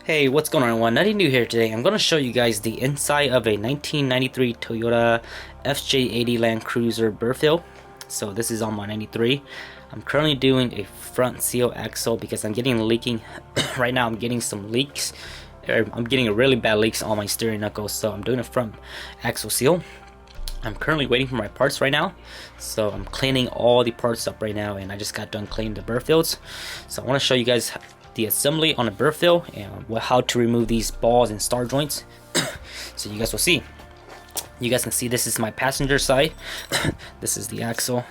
Hey, what's going on everyone? NuttyNu here today. I'm going to show you guys the inside of a 1993 Toyota Fj80 Land Cruiser Birfield. So this is on my 93. I'm currently doing a front seal axle because I'm getting leaking. Right now I'm getting some leaks. I'm getting a really bad leaks on my steering knuckles, so I'm doing a front axle seal. I'm currently waiting for my parts right now, so I'm cleaning all the parts up right now, and I just got done cleaning the Birfields. So I want to show you guys the assembly on a Birfield and how to remove these balls and star joints. So you guys will see. You guys can see this is my passenger side. This is the axle,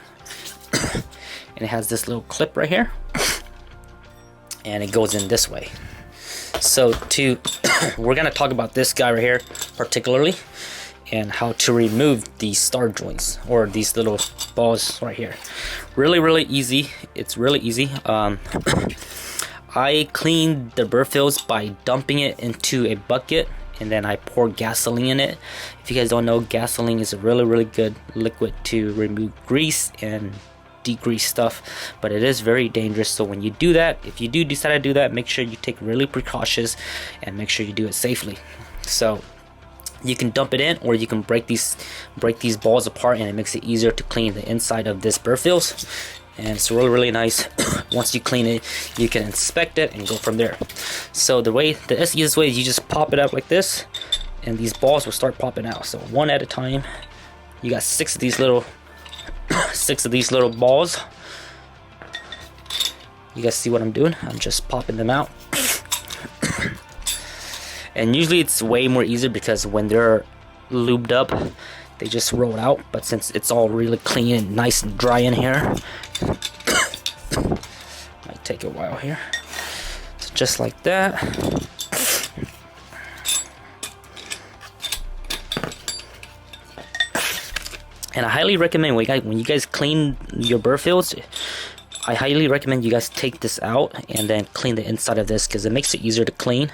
and it has this little clip right here, and it goes in this way. So we're gonna talk about this guy right here particularly, and how to remove these star joints or these little balls right here. Really easy. It's really easy. I cleaned the Birfields by dumping it into a bucket, and then I pour gasoline in it. If you guys don't know, gasoline is a really good liquid to remove grease and degrease stuff, but it is very dangerous. So when you do that, if you do decide to do that, make sure you take really precautions and make sure you do it safely. So you can dump it in, or you can break these balls apart, and it makes it easier to clean the inside of this Birfields. And it's really nice. Once you clean it, you can inspect it and go from there. So the easiest way is you just pop it up like this, and these balls will start popping out. So one at a time. You got six of these little balls. You guys see what I'm doing? I'm just popping them out. And usually it's way more easier because when they're lubed up, they just roll out. But since it's all really clean and nice and dry in here, might take a while here. So just like that. And I highly recommend when you guys clean your Birfields, I highly recommend you guys take this out and then clean the inside of this, because it makes it easier to clean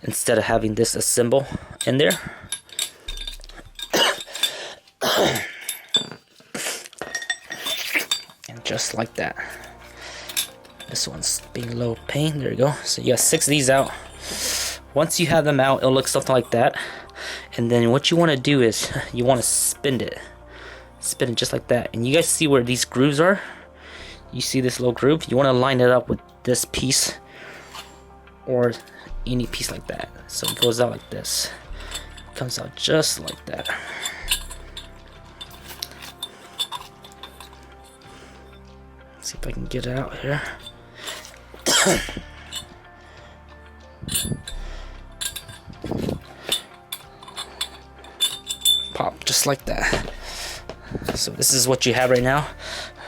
instead of having this assembal in there. And just like that. This one's being a little pain. There you go. So you got six of these out. Once you have them out, it'll look something like that. And then what you want to do is you want to spin it just like that. And you guys see where these grooves are? You see this little groove? You want to line it up with this piece or any piece like that. So it goes out like this. It comes out just like that. Let's see if I can get it out here. Pop just like that. So this is what you have right now.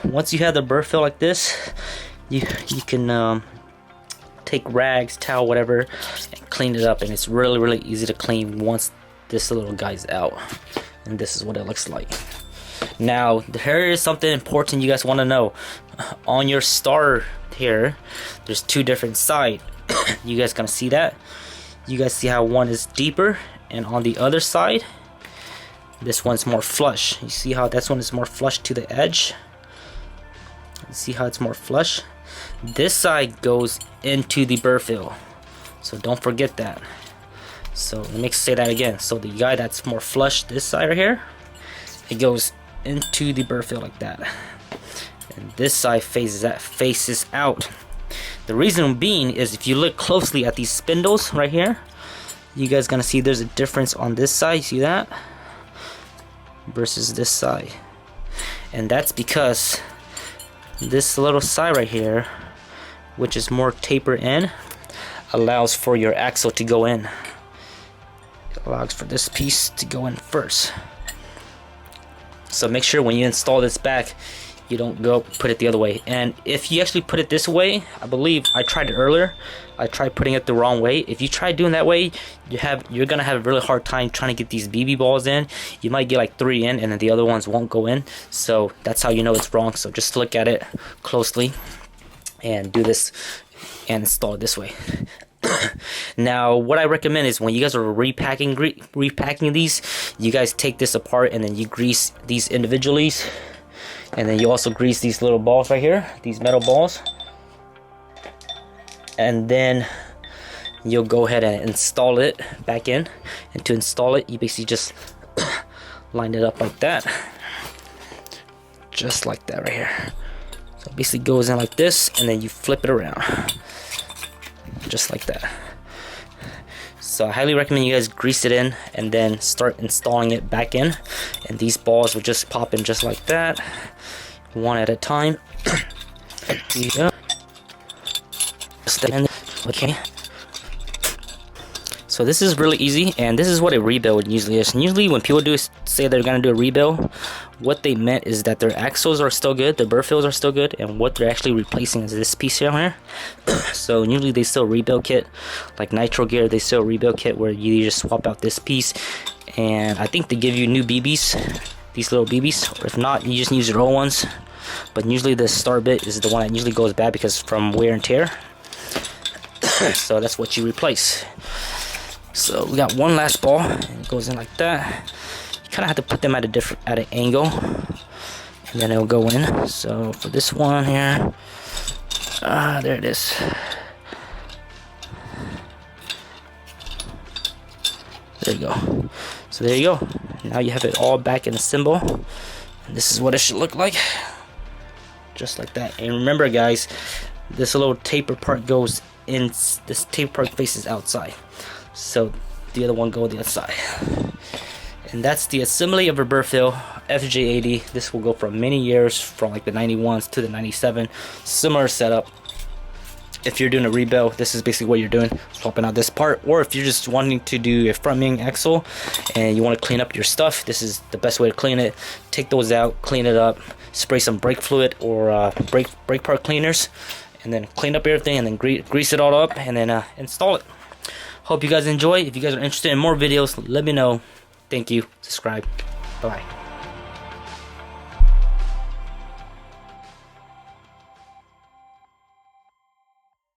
Once you have the Birfield like this, you can take rags, towel, whatever, and clean it up, and it's really easy to clean once this little guy's out. And this is what it looks like. Now there is something important you guys want to know. On your star here, there's two different sides. You guys gonna see that? You guys see how one is deeper, and on the other side, this one's more flush. You see how this one is more flush to the edge? You see how it's more flush? This side goes into the Birfield, so don't forget that. So let me say that again. So the guy that's more flush, this side right here, it goes into the Birfield like that, and this side faces out. The reason being is if you look closely at these spindles right here, you guys gonna see there's a difference on this side. See that? Versus this side. And that's because this little side right here, which is more taper in, allows for your axle to go in. It allows for this piece to go in first. So make sure when you install this back, you don't go put it the other way. And if you actually put it this way, I believe I tried it earlier, I tried putting it the wrong way. If you try doing that way, you're gonna have a really hard time trying to get these BB balls in. You might get like 3 in, and then the other ones won't go in. So that's how you know it's wrong. So just look at it closely and do this and install it this way. Now what I recommend is when you guys are repacking these, you guys take this apart and then you grease these individually. And then you also grease these little balls right here, these metal balls. And then you'll go ahead and install it back in. And to install it, you basically just line it up like that, just like that right here. So it basically goes in like this, and then you flip it around, just like that. So I highly recommend you guys grease it in and then start installing it back in. And these balls will just pop in just like that, one at a time. Yeah. Okay. So this is really easy, and this is what a rebuild usually is. And usually when people say they're gonna do a rebuild, what they meant is that their axles are still good, the Birfields are still good, and what they're actually replacing is this piece down here. So usually they sell rebuild kit, like Nitro Gear, they sell rebuild kit where you just swap out this piece, and I think they give you new BBs, these little BBs, or if not, you just use your old ones. But usually the star bit is the one that usually goes bad because from wear and tear. So that's what you replace. So we got one last ball, and it goes in like that. You kind of have to put them at an angle, and then it'll go in. So for this one here, there it is. There you go. So there you go. Now you have it all back in the symbol, and this is what it should look like, just like that. And remember, guys, this little taper part goes in. This taper part faces outside. So the other one go the other side. And that's the assembly of a Birfield Fj80. This will go for many years, from like the 91s to the 97. Similar setup. If you're doing a rebuild, this is basically what you're doing, swapping out this part. Or if you're just wanting to do a front wing axle and you want to clean up your stuff, this is the best way to clean it. Take those out, clean it up, spray some brake fluid or brake part cleaners, and then clean up everything, and then grease it all up, and then install it. Hope you guys enjoy. If you guys are interested in more videos, let me know. Thank you. Subscribe. Bye.